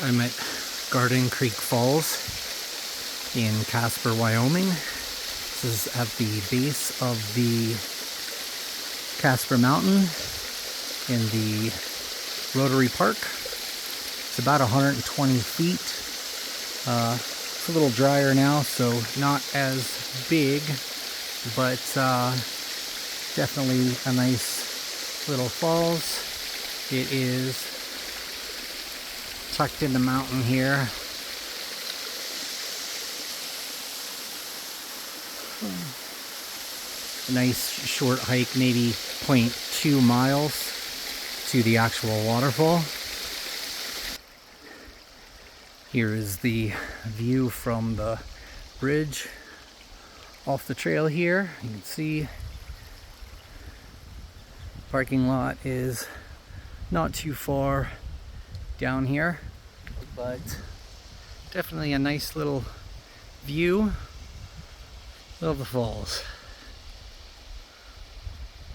I'm at Garden Creek Falls in Casper, Wyoming. This is at the base of the Casper Mountain in the Rotary Park. It's about 120 feet. It's a little drier now, so not as big, but definitely a nice little falls. It is tucked in the mountain here. A nice short hike, maybe 0.2 miles to the actual waterfall. Here is the view from the bridge off the trail here. You can see parking lot is not too far down here, but definitely a nice little view of the falls.